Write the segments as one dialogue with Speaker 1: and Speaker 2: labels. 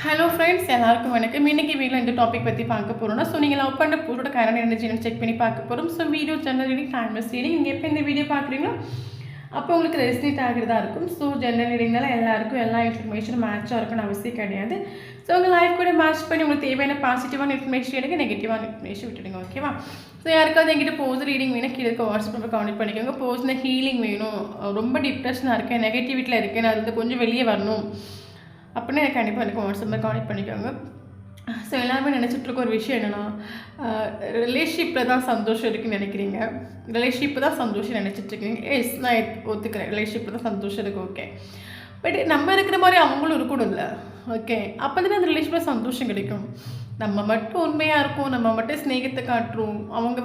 Speaker 1: Hello friends, எல்லாருக்கும் வணக்கம். இன்னைக்கு வீடியோவில் இந்த டாபிக் பற்றி பார்க்க போகிறோம்னா, ஸோ நீங்கள் லவ் பண்ணுற பொருளோட கரண்ட் எனர்ஜின்னு செக் பண்ணி பார்க்க போகிறோம். So video general reading, timeless reading. நீங்கள் எப்போ இந்த வீடியோ பார்க்குறீங்களோ அப்போ உங்களுக்கு ரெசினேட் ஆகிறதா இருக்கும். ஸோ ஜெனரல் ரீடிங்னால எல்லாருக்கும் எல்லா இன்ஃபர்மேஷனும் மேட்சாக இருக்குன்னு அவசியம் கிடையாது. ஸோ உங்கள் லைஃப் கூட மேட்ச் பண்ணி உங்களுக்கு தேவையான பாசிட்டிவான இன்ஃபர்மேஷன் எடுங்க, நெகட்டிவான இன்ஃபர்மேஷன் விட்டுடுங்க. ஓகேவா? ஸோ யாருக்காவது எங்கிட்ட போஸ் ரீடிங் வேணும், கீழே வாட்ஸ்அப் நம்பர் கான்டெக்ட் பண்ணிக்கோங்க. போஸ்னா ஹீலிங் வேணும், ரொம்ப டிப்ரெஷனாக இருக்கேன், நெகட்டிவிட்டியில் இருக்கேன், நான் அது கொஞ்சம் வெளியே வரணும் அப்படின்னா கண்டிப்பாக எனக்கு வாட்ஸ்அப்பில் கான்டெக்ட் பண்ணிக்கோங்க. ஸோ எல்லாருமே நினச்சிட்ருக்க ஒரு விஷயம் என்னென்னா, ரிலேஷன்ஷிப்பில் தான் சந்தோஷம் இருக்குதுன்னு நினைக்கிறீங்க. ரிலேஷன்ஷிப்பு தான் சந்தோஷம் நினச்சிட்ருக்கீங்க. எஸ், நான் ஒத்துக்கிறேன், ரிலேஷன்ஷிப்பில் தான் சந்தோஷம் இருக்குது. ஓகே, பட் நம்ம இருக்கிற மாதிரி அவங்களும் இருக்கணும் இல்லை? ஓகே, அப்போ தானே அந்த ரிலேஷன்ஷிப்பில் சந்தோஷம் கிடைக்கும். நம்ம மட்டும் உண்மையாக இருக்கும், நம்ம மட்டும் ஸ்நேகத்தை காட்டுறோம், அவங்க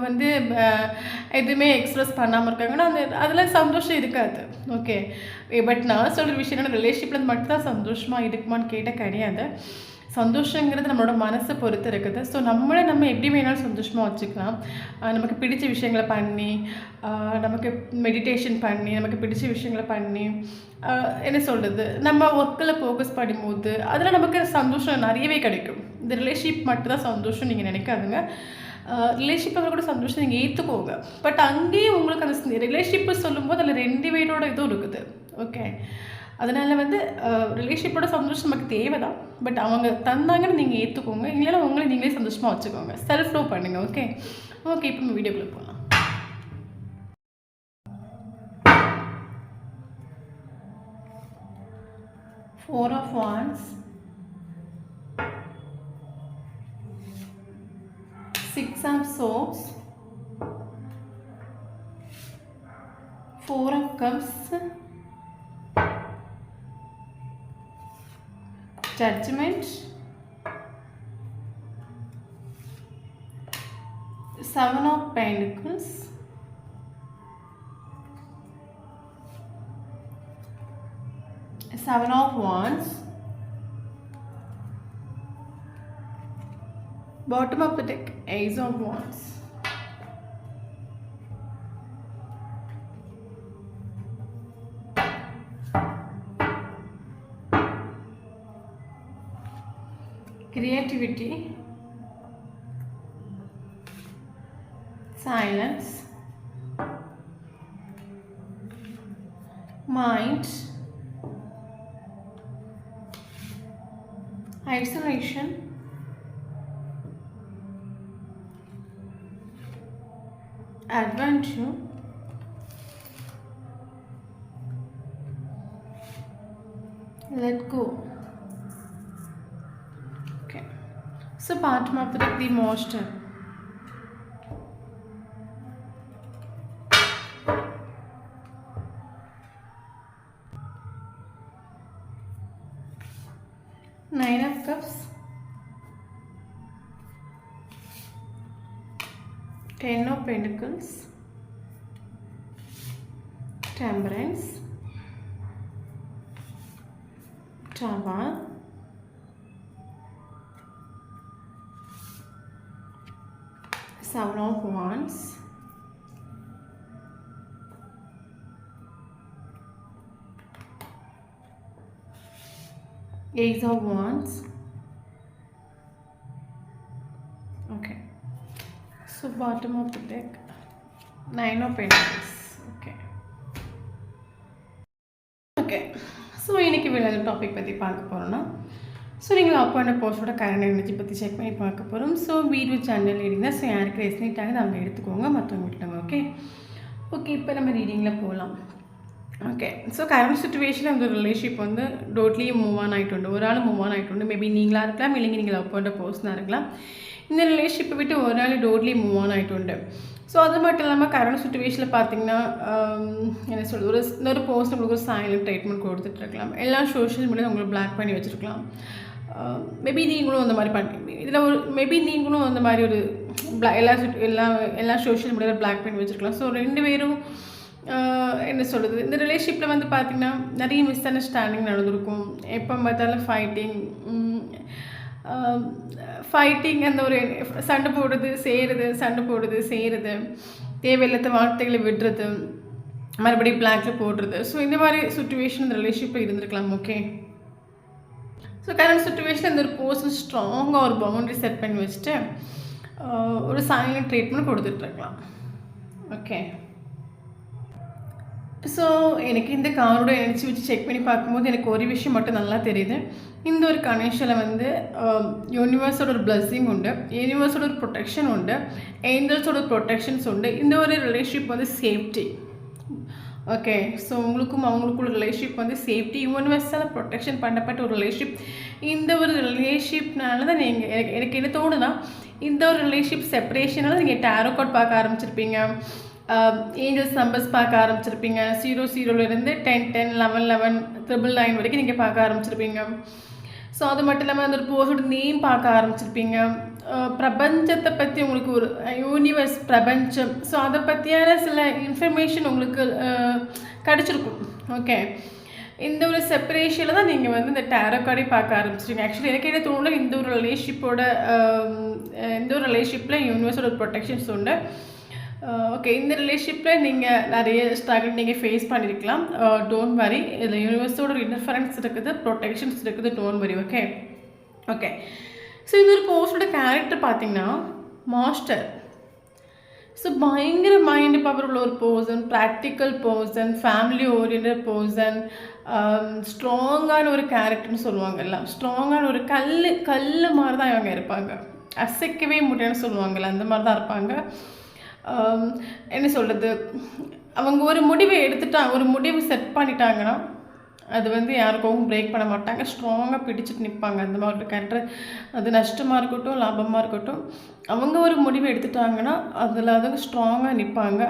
Speaker 1: எதுவுமே எக்ஸ்ப்ரெஸ் பண்ணாமல் இருக்காங்கன்னா அதில் சந்தோஷம் இருக்காது. ஓகே, பட் நான் சொல்கிற விஷயம் என்னென்னா, ரிலேஷன்ஷிப்பில் மட்டும்தான் சந்தோஷமாக இருக்குமான்னு கேட்டால் கிடையாது. சந்தோஷங்கிறது நம்மளோட மனசை பொறுத்து இருக்குது. ஸோ நம்ம எப்படி வேணாலும் சந்தோஷமாக வச்சுக்கலாம். நமக்கு பிடிச்ச விஷயங்களை பண்ணி, நமக்கு மெடிடேஷன் பண்ணி, நமக்கு பிடிச்ச விஷயங்களை பண்ணி, என்ன சொல்கிறது, நம்ம ஒர்க்கில் ஃபோக்கஸ் பண்ணும்போது அதில் நமக்கு சந்தோஷம் நிறையவே கிடைக்கும். இந்த ரிலேஷன்ஷிப் மட்டும்தான் சந்தோஷம் நீங்கள் நினைக்காதுங்க. ரிலேஷன்ஷிப்பில் கூட சந்தோஷம் நீங்கள் ஏற்றுக்கோங்க. பட் அங்கேயும் உங்களுக்கு அந்த ரிலேஷன்ஷிப்பு சொல்லும்போது அதில் 2 பேரோட இதுவும் இருக்குது. ஓகே, அதனால் ரிலேஷன்ஷிப்போட சந்தோஷம் நமக்கு தேவை தான். பட் அவங்க தந்தாங்கன்னு நீங்கள் ஏற்றுக்கோங்க, இல்லைன்னா உங்களை நீங்களே சந்தோஷமாக வச்சுக்கோங்க. செல்ஃப் லவ் பண்ணுங்கள். ஓகே ஓகே, இப்போ நம்ம வீடியோக்குள்ளே போகலாம். Four of Wands, Six of Swords, Four of Cups, Judgment, Seven of Pentacles, Seven of Wands, bottom of the deck, Ace of Wands. Creativity, silence, mind, isolation, adventure, let go. Okay, so bottom of the deck, the Monster, Nine of Cups, Ten of Pentacles, Temperance, Tower, Seven of Wands, Ace of Wands. Okay, so bottom of the deck, Nine of Pentacles. Okay okay, so இன்றைக்கி வேலை topic பற்றி பார்க்க போகிறோன்னா, so நீங்கள் அப்பான போஸ்டோட current energy பற்றி check பண்ணி பார்க்க போகிறோம். ஸோ வீடியோ சேனல் ரீடிங் தான். ஸோ யாருக்கு ரெசினேட் ஆகுது அவங்க எடுத்துக்கோங்க, மற்றவங்க விட்டுங்க. ஓகே ஓகே, இப்போ நம்ம ரீடிங்கில் போகலாம். ஓகே, ஸோ கரண்ட் சுச்சுவேஷனில் அந்த ரிலேஷன்ஷிப் டோட்லி மூவ் ஆன் ஆகிட்டு, ஒரு ஆள் மூவ் ஆன் ஆகிட்டு. மேபி நீங்களாக இருக்கலாம், இல்லைங்க நீங்கள் லவ் பண்ணுற பர்சனாக இருக்கலாம். இந்த ரிலேஷன்ஷிப்பை விட்டு ஒரு ஆள் டோட்லி மூவ் ஆன் ஆகிட்டு. ஸோ அது மட்டும் இல்லாமல் கரண்ட் சுச்சுவேஷனில் பார்த்தீங்கன்னா, என்ன சொல்கிறது, ஒரு போஸ்ட் உங்களுக்கு ஒரு சைலண்ட் ட்ரீட்மெண்ட் கொடுத்துட்ருக்கலாம். எல்லா சோஷியல் மீடியா உங்களுக்கு பிளாக் பண்ணி வச்சுருக்கலாம். மேபி நீங்களும் அந்த மாதிரி பண்ணி இதில் நீங்களும் அந்த மாதிரி ஒரு எல்லா சோஷியல் மீடியாவில் பிளாக் பண்ணி வச்சுருக்கலாம். ஸோ 2 பேரும் என்ன சொல்கிறது, இந்த ரிலேஷன்ஷிப்பில் பார்த்திங்கன்னா நிறைய மிஸ் அண்டர்ஸ்டாண்டிங் நடந்திருக்கும். எப்போ பார்த்தாலும் ஃபைட்டிங் அந்த ஒரு சண்டை போடுறது செய்கிறது, தேவையில்லாத வார்த்தைகளை விடுறது, மறுபடியும் பிளாக்ல போடுறது. ஸோ இந்த மாதிரி சுச்சுவேஷன் இந்த ரிலேஷன்ஷிப்பில் இருந்திருக்கலாம். ஓகே, ஸோ ஸோ கரண்ட் சுச்சுவேஷனில் இந்த ஒரு பர்சன் ஸ்ட்ராங்காக ஒரு பவுண்டரி செட் பண்ணி வச்சுட்டு ஒரு சைலண்ட் ட்ரீட்மெண்ட் கொடுத்துட்ருக்கலாம். ஓகே, ஸோ எனக்கு இந்த கார்டோட எனர்ஜி வச்சு செக் பண்ணி பார்க்கும்போது எனக்கு ஒரு விஷயம் மட்டும் நல்லா தெரியுது. இந்த ஒரு கனெக்ஷனில் வந்து யூனிவர்ஸோட ஒரு பிளஸ்ஸிங் உண்டு, யூனிவர்ஸோட ஒரு ப்ரொடெக்ஷன் உண்டு, ஏஞ்சல்ஸோட ஒரு ப்ரொடெக்ஷன்ஸ் உண்டு. இந்த ஒரு ரிலேஷன்ஷிப் வந்து சேஃப்டி. ஓகே, ஸோ உங்களுக்கும் அவங்களுக்குள்ள ரிலேஷன்ஷிப் வந்து சேஃப்டி, யூனிவர்ஸால் ப்ரொடெக்ஷன் பண்ணப்பட்ட ஒரு ரிலேஷன்ஷிப். இந்த ஒரு ரிலேஷன்ஷிப்னால தான் நீங்கள் எனக்கு என்ன தோணுன்னா, இந்த ஒரு ரிலேஷன்ஷிப் செப்பரேஷனால் நீங்கள் டேரோ கார்ட் பார்க்க ஆரம்பிச்சிருப்பீங்க, ஏஞ்சல்ஸ் நம்பர்ஸ் பார்க்க ஆரம்பிச்சிருப்பீங்க, 00லேருந்து 10 10 11 11 999 வரைக்கும் நீங்கள் பார்க்க ஆரம்பிச்சிருப்பீங்க. ஸோ அது மட்டும் இல்லாமல் அந்த ஒரு பர்சனோட நேம் பார்க்க ஆரம்பிச்சிருப்பீங்க. பிரபஞ்சத்தை பற்றி உங்களுக்கு ஒரு யூனிவர்ஸ், பிரபஞ்சம், ஸோ அதை பற்றியான சில இன்ஃபர்மேஷன் உங்களுக்கு கிடச்சிருக்கும். ஓகே, இந்த ஒரு செப்பரேஷனில் தான் நீங்கள் வந்து இந்த டேரோ கார்டை பார்க்க ஆரம்பிச்சிருங்க. ஆக்சுவலி எனக்கு என்ன தோணல, இந்த ஒரு ரிலேஷன்ஷிப்பில் யூனிவர்ஸோட ப்ரொடெக்ஷன்ஸ் உண்டு. ஓகே, இந்த ரிலேஷன்ஷிப்பில் நீங்கள் நிறைய ஸ்ட்ரகிள் நீங்கள் ஃபேஸ் பண்ணியிருக்கலாம். டோன்ட் வரி, இதில் யூனிவர்ஸோட ஒரு இன்டர்ஃபரன்ஸ் இருக்குது, ப்ரொடெக்ஷன்ஸ் இருக்குது, don't worry. Okay okay so இந்த ஒரு போஸ்டோட கேரக்டர் பார்த்தீங்கன்னா மாஸ்டர். ஸோ பயங்கர மைண்டு பவர் உள்ள ஒரு person, practical person, family orient person, ஸ்ட்ராங்கான ஒரு கேரக்டர்னு சொல்லுவாங்கல்ல, ஸ்ட்ராங்கான ஒரு கல் மாதிரி தான் இவங்க இருப்பாங்க, அசைக்கவே முடியும்னு சொல்லுவாங்கள்ல, அந்த மாதிரி தான் இருப்பாங்க. என்ன சொல்கிறது, அவங்க ஒரு முடிவை எடுத்துட்டாங்க, ஒரு முடிவு செட் பண்ணிட்டாங்கன்னா அது வந்து யாருக்கும் பிரேக் பண்ண மாட்டாங்க, ஸ்ட்ராங்காக பிடிச்சிட்டு நிற்பாங்க. அந்த மாதிரி ஒரு கேரக்டர். அது நஷ்டமாக இருக்கட்டும், லாபமாக இருக்கட்டும், அவங்க ஒரு முடிவு எடுத்துட்டாங்கன்னா அதில் அதுங்க ஸ்ட்ராங்காக நிற்பாங்க.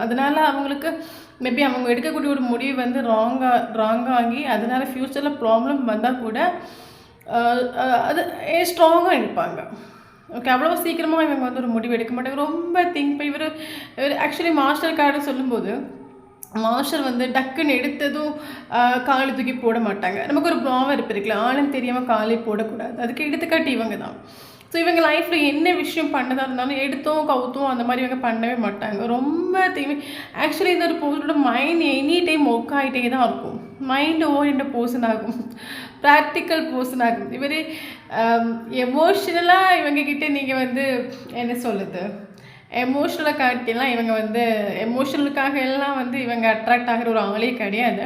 Speaker 1: அதனால் அவங்களுக்கு மேபி அவங்க எடுக்கக்கூடிய ஒரு முடிவு வந்து ராங்காகி அதனால் ஃப்யூச்சரில் ப்ராப்ளம் வந்தால் கூட அது ஸ்ட்ராங்காக நிற்பாங்க. ஓகே, அவ்வளோ சீக்கிரமாக இவங்க வந்து ஒரு முடிவு எடுக்க மாட்டாங்க, ரொம்ப திங்க் பண்ணி. இவர் ஆக்சுவலி மாஸ்டர் கார்டு சொல்லும்போது மாஸ்டர் வந்து டக்குன்னு எடுத்ததும் காலி தூக்கி போட மாட்டாங்க. நமக்கு ஒரு ப்ராவர்ப் இருக்குல்ல, ஆளுன்னு தெரியாமல் காலி போடக்கூடாது, அதுக்கு எடுத்துக்காட்டி இவங்க தான். ஸோ இவங்க லைஃப்பில் என்ன விஷயம் பண்ணதாக இருந்தாலும் எடுத்தோம் கவுத்தோம் அந்த மாதிரி இவங்க பண்ணவே மாட்டாங்க. ரொம்ப ஆக்சுவலி இந்த ஒரு பர்சனோட மைண்ட் எனி டைம் ஒர்க் ஆகிட்டே தான் இருக்கும். மைண்டு ஓரியன்ட் பர்சன் ஆகும், ப்ராக்டிக்கல் பர்சன் ஆகும். இவர் எமோஷ்னலாக இவங்கக்கிட்ட நீங்கள் வந்து என்ன சொல்லுது, எமோஷ்னலாக காட்டிலாம் இவங்க வந்து எமோஷனலுக்காக எல்லாம் வந்து இவங்க அட்ராக்ட் ஆகிற ஒரு ஆளே கிடையாது.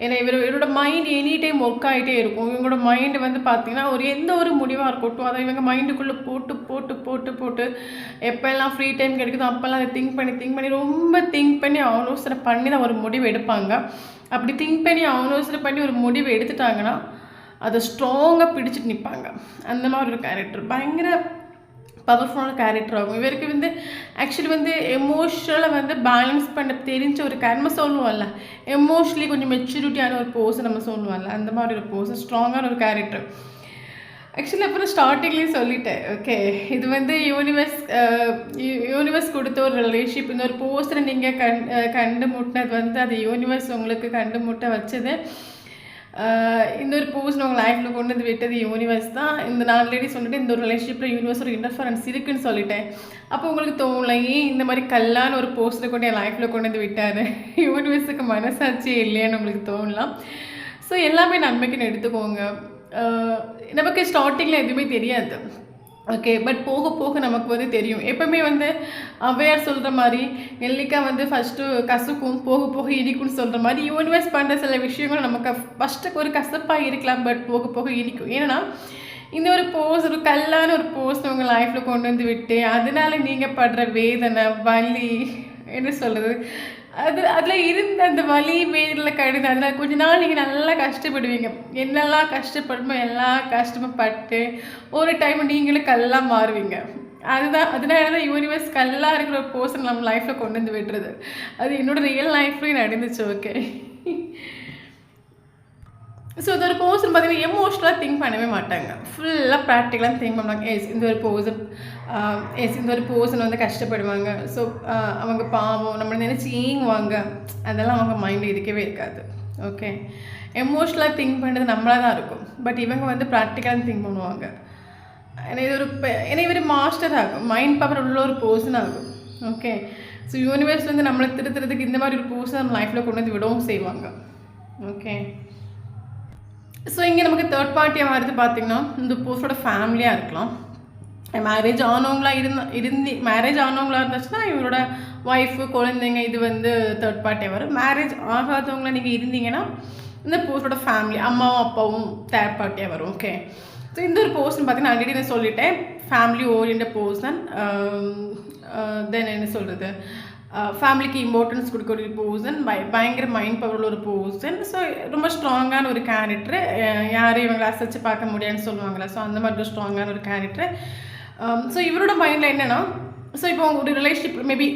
Speaker 1: ஏன்னா இவரோட மைண்ட் எனி டைம் ஒர்க் ஆகிட்டே இருக்கும். இவங்களோட மைண்டு வந்து பார்த்திங்கன்னா எந்த ஒரு முடிவாக இருக்கட்டும் அதை இவங்க மைண்டுக்குள்ளே போட்டு போட்டு போட்டு போட்டு எப்போல்லாம் ஃப்ரீ டைம் கிடைக்குதோ அப்போல்லாம் அதை திங்க் பண்ணி ரொம்ப திங்க் பண்ணி ஆலோசனை பண்ணி தான் ஒரு முடிவு எடுப்பாங்க. அப்படி திங்க் பண்ணி ஆலோசனை பண்ணி ஒரு முடிவு எடுத்துட்டாங்கன்னா அதை ஸ்ட்ராங்காக பிடிச்சிட்டு நிற்பாங்க. அந்த மாதிரி ஒரு கேரக்டர் பயங்கர பவர்ஃபுல்லான கேரக்டர் ஆகும். இவருக்கு வந்து ஆக்சுவலி வந்து எமோஷனலாக வந்து பேலன்ஸ் பண்ண தெரிஞ்ச ஒரு நம்ம சொல்லுவோம்ல, எமோஷ்னலி கொஞ்சம் மெச்சூரிட்டியான ஒரு பர்சன் நம்ம சொல்லுவோம்ல, அந்த மாதிரி ஒரு பர்சன், ஸ்ட்ராங்கான ஒரு கேரக்டர். ஆக்சுவலி அப்புறம் ஸ்டார்டிங்லேயும் சொல்லிட்டேன். ஓகே, இது வந்து யூனிவர்ஸ் கொடுத்த ஒரு ரிலேஷன்ஷிப். இந்த ஒரு பர்சனை நீங்கள் கண்டு முட்டினது வந்து அது யூனிவர்ஸ் உங்களுக்கு கண்டு முட்ட வச்சது. இந்த ஒரு பர்சன் உங்கள் லைஃப்பில் கொண்டு வந்து விட்டது யூனிவர்ஸ் தான். இந்த நான் ஆல்ரெடி சொல்லிட்டு இந்த ஒரு ரிலேஷன்ஷிப்பில் யூனிவர்ஸ் ஒரு இன்டர்ஃபரன்ஸ் இருக்குதுன்னு சொல்லிட்டேன். அப்போ உங்களுக்கு தோணல, ஏன் இந்த மாதிரி கல்லான ஒரு பர்சனை கொண்டு என் லைஃப்பில் கொண்டு வந்து விட்டார், யூனிவர்ஸுக்கு மனசாட்சியே இல்லையான்னு உங்களுக்கு தோணலாம். ஸோ எல்லாமே நன்மைக்குன்னு எடுத்துக்கோங்க. நமக்கு ஸ்டார்டிங்கில் எதுவுமே தெரியாது. ஓகே, பட் போக போக நமக்கு வந்து தெரியும். எப்போவுமே வந்து ஔவையார் சொல்கிற மாதிரி நெல்லிக்காய் வந்து ஃபஸ்ட்டு கசக்கும், போக போக இனிக்கும்னு சொல்கிற மாதிரி யூனிவர்ஸ் பண்ணுற சில விஷயங்களும் நமக்கு ஃபஸ்ட்டுக்கு ஒரு கசப்பாக இருக்கலாம், பட் போக போக இனிக்கும். ஏன்னா இந்த ஒரு ஒரு கல்லான ஒரு போஸ்ட் உங்கள் லைஃப்பில் கொண்டு வந்து விட்டு அதனால நீங்கள் படுற வேதனை, வலி, என்ன சொல்கிறது, அதில் இருந்த அந்த வலி வேரில் கடுது, அதனால் கொஞ்ச நாள் நீங்கள் நல்லா கஷ்டப்படுவீங்க. என்னெல்லாம் கஷ்டப்படுமோ எல்லா கஷ்டமும் பட்டு ஒரு டைம் நீங்களும் கல்லாக மாறுவீங்க. அதனால தான் யூனிவர்ஸ் கல்லாக இருக்கிற ஒரு பர்சன் நம்ம லைஃப்பில் கொண்டு வந்து விட்டுறது. அது என்னோடய ரியல் லைஃப்லேயும் நடந்துச்சு. ஓகே, ஸோ இது ஒரு பர்சன் பார்த்தீங்கன்னா எமோஷ்னலாக திங்க் பண்ணவே மாட்டாங்க, ஃபுல்லாக ப்ராக்டிக்கலாக திங்க் பண்ணுவாங்க. இந்த ஒரு பர்சன் வந்து கஷ்டப்படுவாங்க, ஸோ அவங்க பாவம் நம்மளை நினச்சி ஏங்குவாங்க, அதெல்லாம் அவங்க மைண்டில் இருக்கவே இருக்காது. ஓகே, எமோஷ்னலாக திங்க் பண்ணுறது நம்மளாக தான் இருக்கும், பட் இவங்க வந்து ப்ராக்டிக்கலாக திங்க் பண்ணுவாங்க. ஏன்னா இவர் மாஸ்டர் ஆகும், மைண்ட் பவர் உள்ள ஒரு பர்சன் ஆகும். ஓகே, ஸோ யூனிவர்ஸ் வந்து நம்மளை திருத்துறதுக்கு இந்த மாதிரி ஒரு பர்சன் நம்ம லைஃப்பில் கொண்டு வந்து விடவும் செய்வாங்க. ஓகே, ஸோ இங்கே நமக்கு தேர்ட் பார்ட்டியாக வருது பார்த்திங்கன்னா இந்த போஸ்டோட ஃபேமிலியாக இருக்கலாம். மேரேஜ் ஆனவங்களாக மேரேஜ் ஆனவங்களாக இருந்துச்சுன்னா இவரோட ஒய்ஃபு குழந்தைங்க இது வந்து தேர்ட் பார்ட்டியாக வரும். மேரேஜ் ஆகாதவங்களாக நீங்கள் இருந்தீங்கன்னா இந்த போஸ்டோட ஃபேமிலி அம்மாவும் அப்பாவும் தேர்ட் பார்ட்டியாக வரும். ஓகே, ஸோ இந்த ஒரு போஸ்ட்னு பார்த்தீங்கன்னா ஆல்ரெடி நான் சொல்லிட்டேன், ஃபேமிலி ஓரியன்ட் பர்சன். தென் என்ன சொல்கிறது, ஃபேமிலிக்கு இம்பார்ட்டன்ஸ் கொடுக்கக்கூடிய பர்சன், பயங்கர மைண்ட் பவர் ஒரு பர்சன். ஸோ ரொம்ப ஸ்ட்ராங்கான ஒரு கேரக்டர், யாரையும் இவங்களை அசைச்சு பார்க்க முடியாதுன்னு சொல்லுவாங்களா, ஸோ அந்த மாதிரி ஒரு ஸ்ட்ராங்கான ஒரு கேரக்டர். ஸோ இவரோட மைண்டில் என்னென்னா, ஸோ இப்போ ஒரு ரிலேஷன்ஷிப் மேபி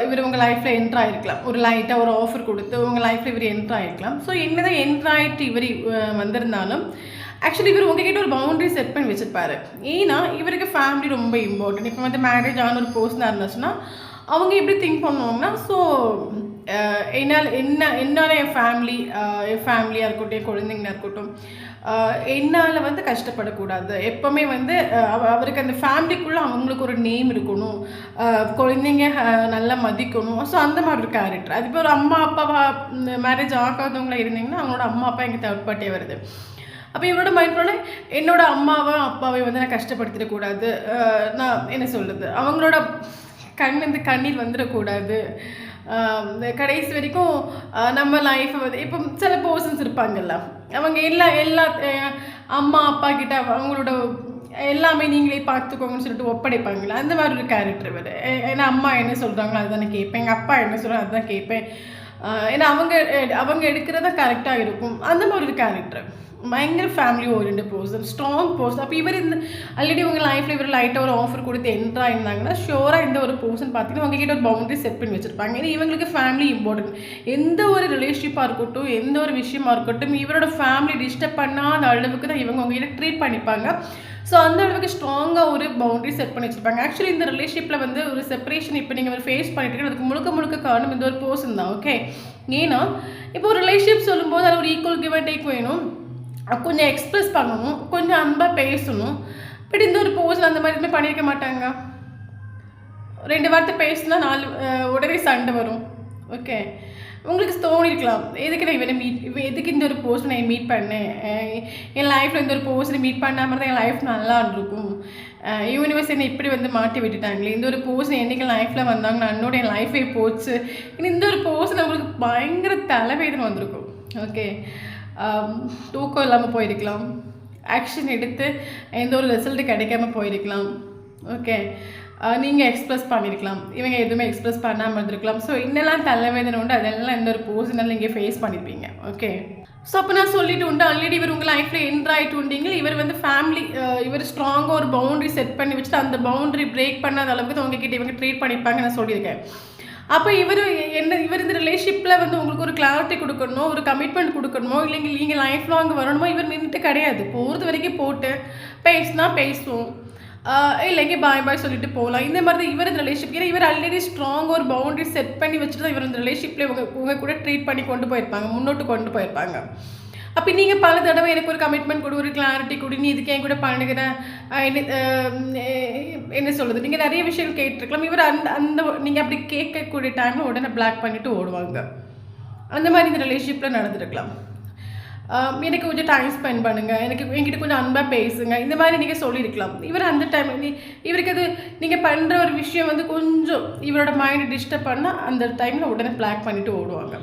Speaker 1: இவர் உங்கள் லைஃப்பில் என்ட்ரு ஆகிருக்கலாம், ஒரு லைட்டாக ஒரு ஆஃபர் கொடுத்து உங்கள் லைஃப்பில் இவர் என்ட்ரு ஆகிருக்கலாம். ஸோ என்னதான் என்ட்ரு ஆகிட்டு இவர் வந்திருந்தாலும் ஆக்சுவலி இவர் உங்ககிட்ட ஒரு பவுண்டரி செட் பண்ணி வச்சுருப்பாரு. ஏன்னா இவருக்கு ஃபேமிலி ரொம்ப இம்பார்ட்டன்ட். இப்போ வந்து மேரேஜ் ஆன ஒரு பர்சனாக இருந்துச்சுன்னா அவங்க எப்படி திங்க் பண்ணுவாங்கன்னா, ஸோ என்னால் என் ஃபேமிலியாக இருக்கட்டும், என் குழந்தைங்களா இருக்கட்டும், என்னால் வந்து கஷ்டப்படக்கூடாது. எப்போவுமே வந்து அவருக்கு அந்த ஃபேமிலிக்குள்ளே அவங்களுக்கு ஒரு நேம் இருக்கணும், குழந்தைங்க நல்லா மதிக்கணும். ஸோ அந்த மாதிரி ஒரு கேரக்டர். அது இப்போ ஒரு அம்மா அப்பாவா மேரேஜ் ஆகாதவங்களா இருந்தீங்கன்னா அவங்களோட அம்மா அப்பா எங்கள் தேர்ட் பார்ட்டியாக வருது. அப்போ இவரோட மைண்ட் என்னோட அப்பாவை வந்து நான் கஷ்டப்படுத்திடக்கூடாது, நான் என்ன சொல்கிறது, அவங்களோட கண்ணீர் வந்துடக்கூடாது, கடைசி வரைக்கும் நம்ம லைஃப்பை வந்து இப்போ சில பர்சன்ஸ் இருப்பாங்கல்ல, அவங்க எல்லா அம்மா அப்பா கிட்ட அவங்களோட எல்லாமே நீங்களே பார்த்துக்கோங்கன்னு சொல்லிட்டு ஒப்படைப்பாங்களா, அந்த மாதிரி ஒரு கேரக்டர் வேறு. ஏன்னா அம்மா என்ன சொல்கிறாங்களோ அதுதானே கேட்பேன், எங்கள் அப்பா என்ன சொல்கிறாங்க அதுதான் கேட்பேன், ஏன்னா அவங்க எடுக்கிறதா கரெக்டாக இருக்கும். அந்த மாதிரி ஒரு கேரக்டர், பயங்கர family orient person, strong person. அப்போ இவர் இந்த ஆல்ரெடி உங்கள் லைஃப்பில் இவர் லைட்டாக ஒரு ஆஃபர் கொடுத்து என்ட்ரா இருந்தாங்கன்னா ஷோராக இந்த ஒரு பர்சன் பார்த்தீங்கன்னா உங்ககிட்ட ஒரு பவுண்டரி செட் பண்ணி வச்சுருப்பாங்க. ஏன்னா இவங்களுக்கு ஃபேமிலி இம்பார்ட்டன்ட். எந்த ஒரு ரிலேஷன்ஷிப்பாக இருக்கட்டும், எந்த ஒரு விஷயமா இருக்கட்டும், இவரோட ஃபேமிலி டிஸ்டர்ப் பண்ணாத அளவுக்கு தான் இவங்க உங்ககிட்ட ட்ரீட் பண்ணிப்பாங்க. ஸோ அந்த அளவுக்கு ஸ்ட்ராங்காக ஒரு பவுண்டரி செட் பண்ணி வச்சுருப்பாங்க. ஆக்சுவலி இந்த ரிலேஷன்ஷிப்பில் வந்து ஒரு செப்பரேஷன் இப்போ நீங்கள் ஒரு ஃபேஸ் பண்ணிட்டு அதுக்கு முழுக்க காரணம் இந்த ஒரு பர்சன் தான். ஓகே, ஏன்னா இப்போ ஒரு ரிலேஷன்ஷிப் சொல்லும்போது அது ஒரு ஈக்குவல் கிவ் அண்ட் டேக் வேணும், கொஞ்சம் எக்ஸ்ப்ரெஸ் பண்ணணும், கொஞ்சம் அன்பாக பேசணும். பட் இந்த ஒரு பர்சன் அந்த மாதிரி எதுவுமே பண்ணியிருக்க மாட்டாங்க. 2 வார்த்தை பேசினா 4 உடனே சண்டை வரும். ஓகே, உங்களுக்கு தோணிருக்கலாம் எதுக்கு நான் எதுக்கு இந்த ஒரு பர்சனை மீட் பண்ணேன், என் லைஃப்பில் இந்த ஒரு பர்சனை மீட் பண்ணாமல் தான் என் லைஃப் நல்லா இருக்கும், யூனிவர்ஸ் என்னை இப்படி வந்து மாட்டி விட்டுட்டாங்களே, இந்த ஒரு பர்சன் என்றைக்கு லைஃப்பில் வந்தாங்க என்னோட என் லைஃபே போச்சு, இந்த ஒரு பர்சன் உங்களுக்கு பயங்கர தலைவேதனை வந்திருக்கும். ஓகே, தூக்கம் இல்லாமல் போயிருக்கலாம், ஆக்ஷன் எடுத்து எந்த ஒரு ரிசல்ட்டு கிடைக்காம போயிருக்கலாம். ஓகே, நீங்கள் எக்ஸ்ப்ரெஸ் பண்ணியிருக்கலாம், இவங்க எதுவுமே எக்ஸ்ப்ரெஸ் பண்ணாமல் இருந்திருக்கலாம். ஸோ இன்னெல்லாம் தலைவேதனை உண்டு, அதெல்லாம் எந்த ஒரு பர்சனல் நீங்கள் ஃபேஸ் பண்ணியிருப்பீங்க. ஓகே, ஸோ அப்போ நான் சொல்லிட்டு உண்டு ஆல்ரெடி இவர் உங்கள் லைஃப்பில் என்ட்ரு ஆகிட்டு உண்டீங்க. இவர் வந்து ஃபேமிலி இவர் ஸ்ட்ராங்காக ஒரு பவுண்டரி செட் பண்ணி வச்சுட்டு அந்த பவுண்டரி பிரேக் பண்ணாத அளவுக்கு தான் உங்ககிட்ட இவங்க ட்ரீட் பண்ணியிருப்பாங்க நான் சொல்லியிருக்கேன். அப்போ இவர் இந்த ரிலேஷன்ஷிப்பில் வந்து உங்களுக்கு ஒரு கிளாரிட்டி கொடுக்கணுமோ, ஒரு கமிட்மெண்ட் கொடுக்கணுமோ, இல்லைங்க நீங்கள் லைஃப் லாங் வரணுமோ, இவர் நின்றுட்டு கிடையாது. போகிறது வரைக்கும் போட்டு பேசினா பேசுவோம், இல்லைங்க பாய் சொல்லிட்டு போகலாம். இந்த மாதிரி தான் இவர் இந்த ரிலேஷன்ஷிப். ஏன்னா இவர் ஆல்ரெடி ஸ்ட்ராங்காக ஒரு பவுண்டரி செட் பண்ணி வச்சுட்டு தான் இவர் இந்த ரிலேஷன்ஷிப்பில் உங்கள் கூட ட்ரீட் பண்ணி கொண்டு போயிருப்பாங்க, முன்னோட்டு கொண்டு போயிருப்பாங்க. அப்போ நீங்கள் பல தடவை எனக்கு ஒரு கமிட்மெண்ட் கொடு, ஒரு கிளாரிட்டி கொடு, நீ இதுக்கு என் கூட பண்ணுகிற என்ன சொல்கிறது, நீங்கள் நிறைய விஷயங்கள் கேட்டிருக்கலாம். இவர் அந்த நீங்கள் அப்படி கேட்கக்கூடிய டைமில் உடனே பிளாக் பண்ணிவிட்டு ஓடுவாங்க. அந்த மாதிரி இந்த ரிலேஷன்ஷிப்பில் நடந்துருக்கலாம். எனக்கு கொஞ்சம் டைம் ஸ்பெண்ட் பண்ணுங்கள், என்கிட்ட கொஞ்சம் அன்பாக பேசுங்க, இந்த மாதிரி நீங்கள் சொல்லியிருக்கலாம். இவர் அந்த டைம் இவருக்கு அது நீங்கள் பண்ணுற ஒரு விஷயம் வந்து கொஞ்சம் இவரோட மைண்டை டிஸ்டர்ப் பண்ணால் அந்த டைமில் உடனே பிளாக் பண்ணிவிட்டு ஓடுவாங்க.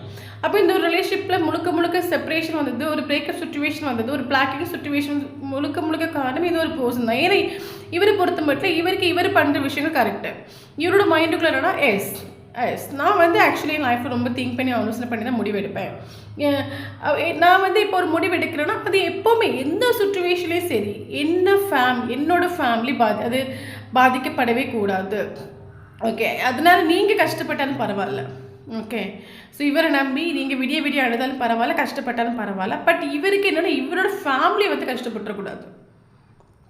Speaker 1: அப்போ இந்த ஒரு ரிலேஷன்ஷிப்பில் முழுக்க செப்பரேஷன் வந்தது, ஒரு பிரேக்கப் சுச்சுவேஷன் வந்தது, ஒரு பிளாக்கிங் சுச்சுவேஷன் முழுக்க காரணம் இது ஒரு பர்சன் தான். ஏன்னா இவரை பொறுத்த மட்டும் இவர் பண்ணுற விஷயங்கள் கரெக்டு. இவரோட மைண்டுக்குள்ள என்னன்னா நான் வந்து ஆக்சுவலி என் லைஃப்பை ரொம்ப திங்க் பண்ணி ஆலோசனை பண்ணி தான் முடிவெடுப்பேன். நான் வந்து இப்போ ஒரு முடிவு எடுக்கிறேன்னா அது எப்போவுமே எந்த சுச்சுவேஷன்லேயும் சரி என்னோட ஃபேமிலி அது பாதிக்கப்படவே கூடாது. ஓகே, அதனால நீங்கள் கஷ்டப்பட்டாலும் பரவாயில்ல. ஓகே, ஸோ இவரை நம்பி நீங்கள் விடிய அழுதாலும் பரவாயில்ல, கஷ்டப்பட்டாலும் பரவாயில்ல. பட் இவருக்கு என்னென்னா இவரோட ஃபேமிலி வந்து கஷ்டப்பட்டுறக்கூடாது,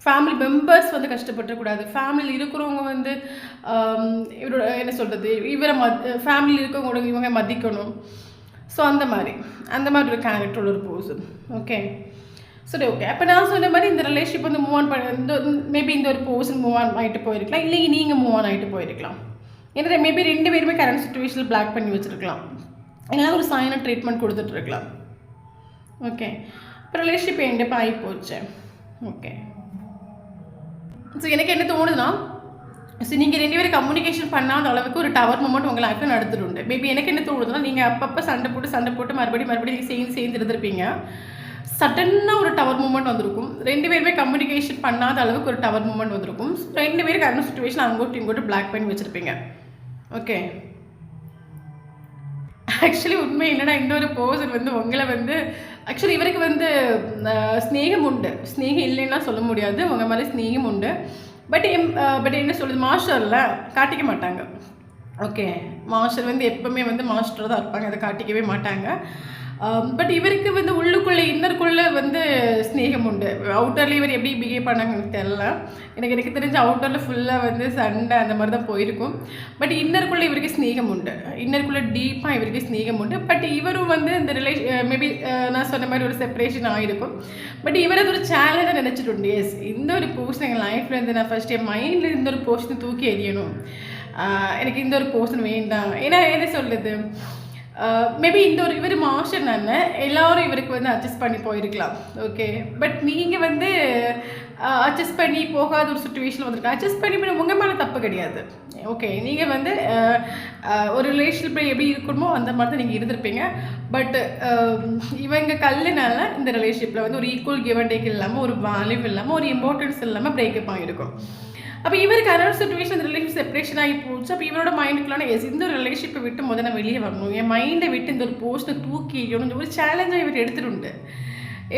Speaker 1: ஃபேமிலி மெம்பர்ஸ் வந்து கஷ்டப்பட்டுறக்கூடாது, ஃபேமிலியில் இருக்கிறவங்க வந்து இவரோட என்ன சொல்கிறது ஃபேமிலியில் இருக்கிறவங்க இவங்க மதிக்கணும். ஸோ அந்த மாதிரி ஒரு கேரக்டரோட ஒரு பர்சன். ஓகே, சரி ஓகே. அப்போ நான் சொன்ன மாதிரி இந்த ரிலேஷன்ஷிப் வந்து மூவ் ஆன் பண்ண மேபி இந்த ஒரு பர்சன் மூவ் ஆன் ஆகிட்டு போயிருக்கலாம், இல்லை நீங்கள் மூவ் ஆன் ஆகிட்டு போயிருக்கலாம். ஏன்னா மேபி 2 பேருமே கரண்ட் சுச்சுவேஷனில் பிளாக் பண்ணி வச்சுருக்கலாம், இல்லைனா ஒரு சைனாக ட்ரீட்மெண்ட் கொடுத்துட்ருக்கலாம். ஓகே, இப்போ ரிலேஷன்ஷிப் எண்டப் ஆகி போச்சு. ஓகே, ஸோ எனக்கு என்ன தோணுதுன்னா, ஸோ நீங்கள் 2 பேரும் கம்யூனிகேஷன் பண்ணாத அளவுக்கு ஒரு டவர் மூமெண்ட் உங்கள் லைஃப்பில் நடந்துட்டு. மேபி எனக்கு என்ன தோணுதுன்னா, நீங்கள் அப்பப்போ சண்டை போட்டு மறுபடியும் சேர்ந்து இருந்திருப்பீங்க. சடனாக ஒரு டவர் மூமெண்ட் வந்திருக்கும். 2 பேருமே கம்யூனிகேஷன் பண்ணாத அளவுக்கு ஒரு டவர் மூமெண்ட் வந்திருக்கும். 2 பேருக்கு அந்த சுச்சுவேஷன் இங்கோட்டு பிளாக் பண்ணி வச்சுருப்பீங்க. ஓகே, ஆக்சுவலி உண்மை என்னன்னா, இந்த ஒரு பர்சன் வந்து உங்களை வந்து ஆக்சுவலி இவருக்கு வந்து ஸ்நேகம் உண்டு. ஸ்நேகம் இல்லைன்னா சொல்ல முடியாது, உங்கள் மேலே ஸ்நேகம் உண்டு. பட் என்ன சொல்லுது, மாஸ்டரில் காட்டிக்க மாட்டாங்க. ஓகே, மாஸ்டர் வந்து எப்போவுமே வந்து மாஸ்டர் தான் இருப்பாங்க, அதை காட்டிக்கவே மாட்டாங்க. பட் இவருக்கு வந்து உள்ளுக்குள்ளே இன்னருக்குள்ளே வந்து ஸ்நேகம் உண்டு. அவுட்டரில் இவர் எப்படி பிஹேவ் பண்ணாங்க எனக்கு தெரியல. எனக்கு தெரிஞ்ச அவுட்டரில் ஃபுல்லாக வந்து சண்டை அந்த மாதிரி தான் போயிருக்கும். பட் இன்னருக்குள்ளே இவருக்கு ஸ்நேகம் உண்டு, இன்னருக்குள்ளே டீப்பாக இவருக்கு ஸ்நேகம் உண்டு. பட் இவரும் வந்து இந்த மேபி நான் சொன்ன மாதிரி ஒரு செப்பரேஷன் ஆகிருக்கும். பட் இவர் அது ஒரு சேலஞ்சாக நினச்சிட்டு உண்டு. எஸ், இந்த ஒரு போர்ஷன் எங்கள் லைஃப்பில் இருந்து நான் ஃபஸ்ட் என் மைண்டில் இந்த ஒரு போர்ஷனை தூக்கி எறியணும், எனக்கு இந்த ஒரு போர்ஷன் வேண்டாம். ஏன்னா என்ன சொல்லுது, மேபி இந்த ஒரு இவர் மாஸ்டர் நான் எல்லோரும் இவருக்கு வந்து அட்ஜஸ்ட் பண்ணி போயிருக்கலாம். ஓகே, பட் நீங்கள் வந்து அட்ஜஸ்ட் பண்ணி போகாத ஒரு சுச்சுவேஷன் வந்துருக்கு. அட்ஜஸ்ட் பண்ணி உங்கள் மேலே தப்பு கிடையாது. ஓகே, நீங்கள் வந்து ஒரு ரிலேஷன்ஷிப்பில் எப்படி இருக்கணுமோ அந்த மாதிரி தான் நீங்கள் இருந்திருப்பீங்க. பட் இவங்க கல்லுனால இந்த ரிலேஷன்ஷிப்பில் வந்து ஒரு ஈக்குவல் கிவ் அண்ட் டேக் இல்லாமல், ஒரு வேல்யூ இல்லாமல், ஒரு இம்பார்ட்டன்ஸ் இல்லாமல் பிரேக்கப் ஆகிருக்கும். அப்போ இவருக்கு அனதர் சுச்சுவேஷன் இந்த ரிலேஷன் செப்பரேஷன் ஆகி போச்சு. அப்போ இவரோட மைண்டுக்குள்ளான இந்த ஒரு ரிலேஷன்ஷிப்பை விட்டு முதல்ல வெளியே வரணும், என் மைண்டை விட்டு இந்த ஒரு போஸ்ட்டை தூக்கிடணும், ஒரு சேலஞ்சாக இவர் எடுத்துட்டு.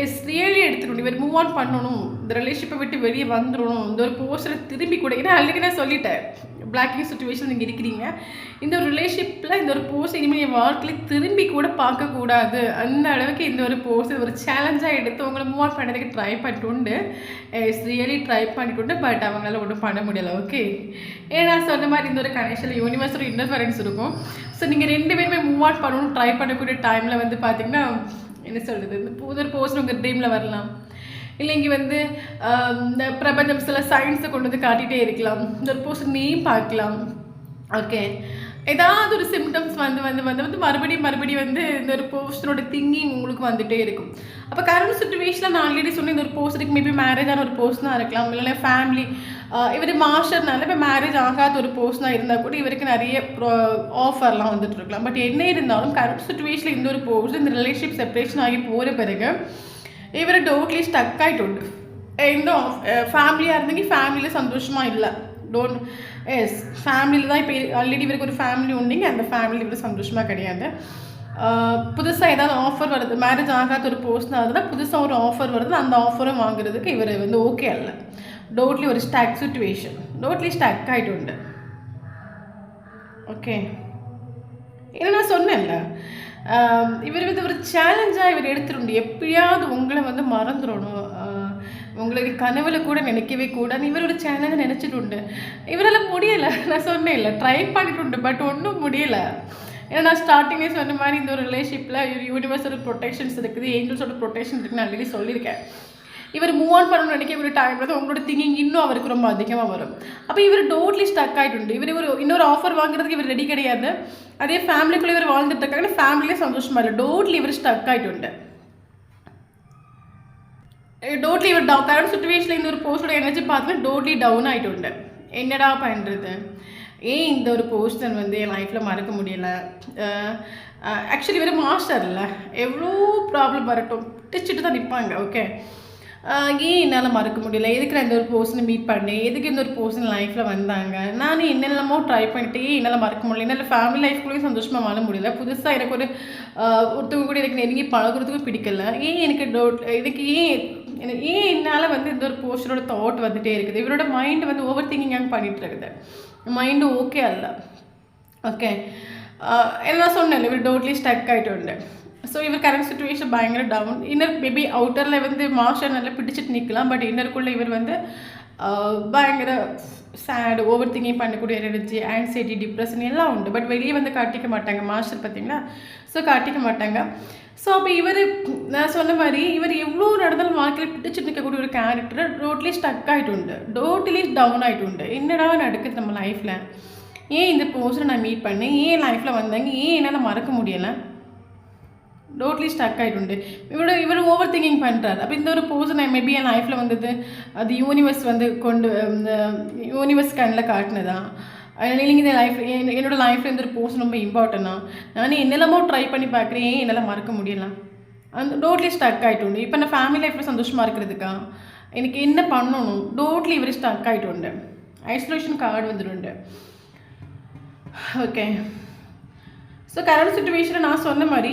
Speaker 1: எஸ், ரியலி எடுத்துக்கணும். இவர் மூவ் ஆன் பண்ணணும், இந்த ரிலேஷன்ஷிப்பை விட்டு வெளியே வந்துடணும், இந்த ஒரு போஸ்டரை திரும்பி கூட. ஏன்னா ஆல்ரெடி நான் சொல்லிட்டேன், பிளாக்கிங் சுச்சுவேஷன் நீங்கள் இருக்கிறீங்க. இந்த ஒரு ரிலேஷன்ஷிப்பில் இந்த ஒரு போஸ்ட் இனிமேல் என் வாழ்க்கையில் திரும்பி கூட பார்க்கக்கூடாது, அந்த அளவுக்கு இந்த ஒரு போஸ்ட் ஒரு சேலஞ்சாக எடுத்து உங்களை மூவ் ஆன் பண்ணுறதுக்கு ட்ரை பண்ணிட்டு எஸ், ரியலி ட்ரை பண்ணிட்டு. பட் அவங்களால ஒன்றும் பண்ண முடியலை. ஓகே, ஏன்னா நான் சொன்ன மாதிரி இந்த ஒரு கனெக்ஷனில் யூனிவர்ஸ் ஒரு இன்டர்ஃபரன்ஸ் இருக்கும். ஸோ நீங்கள் 2 பேருமே மூவ் ஆன் பண்ணணும் ட்ரை பண்ணக்கூடிய டைமில் வந்து பார்த்திங்கன்னா என்ன சொல்கிறது, இந்த புது போஸ்ட் உங்கள் ட்ரீமில் வரலாம். இல்லை இங்கே வந்து இந்த பிரபஞ்சம் சில சயின்ஸை கொண்டு வந்து காட்டிகிட்டே இருக்கலாம், இந்த ஒரு போஸ்ட் நீயும் பார்க்கலாம். ஓகே, ஏதாவது ஒரு சிம்டம்ஸ் வந்து மறுபடியும் வந்து இந்த ஒரு போஸ்டரோட திங்கிங் உங்களுக்கு வந்துகிட்டே இருக்கும். அப்போ கரண்ட் சுச்சுவேஷனில் நான் ஆல்ரெடி சொன்ன இந்த ஒரு போஸ்டருக்கு மேபி மேரேஜான ஒரு போஸ்ட்னாக இருக்கலாம், இல்லைன்னா ஃபேமிலி இவர் மாஸ்டர்னால இப்போ மேரேஜ் ஆகாத ஒரு போஸ்ட்னாக இருந்தால் கூட இவருக்கு நிறைய ஆஃபர்லாம் வந்துட்டு இருக்கலாம். பட் என்ன இருந்தாலும் கரண்ட் சுச்சுவேஷனில் இந்த ஒரு போஸ்ட் இந்த ரிலேஷன்ஷிப் செப்பரேஷன் ஆகி போகிற பிறகு இவர் டோட்லி ஸ்டக் ஆகிட்டு. இந்த ஃபேமிலியாக இருந்தீங்க, ஃபேமிலியில் சந்தோஷமாக இல்லை. எஸ், ஃபேமிலியில் தான் இப்போ ஆல்ரெடி இவருக்கு ஒரு ஃபேமிலி உண்டிங்க, அந்த ஃபேமிலி இவர் சந்தோஷமாக கிடையாது. புதுசாக ஏதாவது ஆஃபர் வருது, மேரேஜ் ஆகாத ஒரு போஸ்ட்னா அதுதான் புதுசாக ஒரு ஆஃபர் வருது, அந்த ஆஃபரும் வாங்குறதுக்கு இவர் வந்து ஓகே அல்ல. டோட்லி ஒரு ஸ்டக் சுச்சுவேஷன், டோட்லி ஸ்டக் ஆகிட்டு. ஓகே, ஏன்னா நான் சொன்னேன்ல, இவர் வந்து ஒரு சேலஞ்சாக இவர் எடுத்துட்டு எப்படியாவது உங்களை வந்து மறந்துடணும், உங்களுக்கு கனவுல கூட நினைக்கவே கூடாது, இவரோட சேனலை நினச்சிட்டு இவரால் முடியலை. நான் சொன்னேன் இல்லை, ட்ரை பண்ணிட்டு பட் ஒன்றும் முடியலை. ஏன்னா நான் ஸ்டார்டிங்கே சொன்ன மாதிரி இந்த ஒரு ரிலேஷன்ஷிப்பில் யூனிவர்ஸோட ப்ரொடெக்ஷன்ஸ் இருக்குது, ஏஞ்சல்ஸோட ப்ரொடெக்ஷன் இருக்குன்னு நான் ஆல்ரெடி சொல்லியிருக்கேன். இவர் மூவ் ஆன் பண்ணணும்னு நினைக்க ஒரு டைமில் தான் உங்களோட திங்கிங் இன்னும் அவருக்கு ரொம்ப அதிகமாக வரும். அப்போ இவர் டோட்லி ஸ்டக் ஆகிட்டு. இவர் இன்னொரு ஆஃபர் வாங்குறதுக்கு இவர் ரெடி கிடையாது. அதே ஃபேமிலிக்குள்ளே இவர் வாழ்ந்துட்டு இருக்காங்க, ஃபேமிலியே சந்தோஷமாக இல்லை. டோட்லி இவர் ஸ்டக் ஆகிட்டு. டோட்லி இவர் கரண்ட் சுச்சுவேஷனில் இந்த ஒரு போஸ்டோட எனர்ஜி பார்த்தீங்கன்னா டோட்லி டவுன் ஆகிட்டு. என்னடா பண்ணுறது, ஏன் இந்த ஒரு போஸ்டன் வந்து என் லைஃப்பில் மறக்க முடியலை. ஆக்சுவலி இவர் மாஸ்டர் இல்லை, எவ்வளோ ப்ராப்ளம் வரட்டும் பிடிச்சிட்டு தான் நிற்பாங்க. ஓகே, ஏன் என்னால் மறக்க முடியல, எதுக்கு நான் இந்த ஒரு பர்சனை மீட் பண்ணேன், எதுக்கு இந்த ஒரு பர்சன் லைஃப்பில் வந்தாங்க, நானும் என்னென்னமோ ட்ரை பண்ணிட்டு என்னால் மறக்க முடியல, என்னால் ஃபேமிலி லைஃப்குள்ளேயும் சந்தோஷமாக வாழ முடியல, புதுசாக எனக்கு ஒருத்தவங்க கூட எனக்கு நெருங்கி பழகிறதுக்கும் பிடிக்கல, ஏன் எனக்கு ஏன் என்னால் வந்து இந்த ஒரு போஸ்டரோட தாட் வந்துகிட்டே இருக்குது. இவரோட மைண்டு வந்து ஓவர் திங்கிங் பண்ணிகிட்டு இருக்குது, மைண்டு ஓகே அல்ல. ஓகே, என்ன சொன்னேன், இவர் டோட்லி ஸ்டக் ஆகிட்டு. ஸோ இவர் கரண்ட் சுச்சுவேஷன் பயங்கர டவுன். இன்னர் மேபி அவுட்டரில் வந்து மாஸ்டர் நல்லா பிடிச்சிட்டு நிற்கலாம், பட் இன்னருக்குள்ளே இவர் வந்து பயங்கர சேடு, ஓவர் திங்கிங் பண்ணக்கூடிய எனர்ஜி, ஆன்சைட்டி, டிப்ரெஷன் எல்லாம் உண்டு. பட் வெளியே வந்து காட்டிக்க மாட்டாங்க மாஸ்டர் பார்த்தீங்கன்னா, ஸோ காட்டிக்க மாட்டாங்க. ஸோ அப்போ இவர் நான் சொன்ன மாதிரி இவர் எவ்வளோ நடந்தாலும் வாழ்க்கையில் பிடிச்சிட்டு நிற்கக்கூடிய ஒரு கேரக்டர் டோட்லி ஸ்டக் ஆகிட்டு, டோட்டலி டவுன் ஆகிட்டு. என்னடா நடக்குது நம்ம லைஃப்பில், ஏன் இந்த போஸ்டரை நான் மீட் பண்ணேன், ஏன் லைஃப்பில் வந்தாங்க, ஏன் என்னால் மறக்க முடியலை. டோட்லி ஸ்டக் ஆகிட்டு இவர் ஓவர் திங்கிங் பண்ணுறாரு. அப்போ இந்த ஒரு போர்ஷன் மேபி என் லைஃப்பில் வந்தது அது யூனிவர்ஸ் வந்து யூனிவர்ஸ் கண்ணில் காட்டினதா, நீங்கள் இந்த என்னோடய லைஃப்பில் இந்த ஒரு போர்ஷன் ரொம்ப இம்பார்ட்டன்னா, நான் என்னெல்லாமோ ட்ரை பண்ணி பார்க்குறேன், என்னால் மறக்க முடியலாம். அந்த டோட்லி ஸ்டக் ஆகிட்டு இப்போ நான் ஃபேமிலி லைஃப்பில் சந்தோஷமாக இருக்கிறதுக்கா எனக்கு என்ன பண்ணணும், டோட்லி இவர் ஸ்டக் ஆகிட்டு ஐசோலேஷன் கார்டு வந்துட்டு. ஓகே, ஸோ கரண்ட் சுச்சுவேஷனில் நான் சொன்ன மாதிரி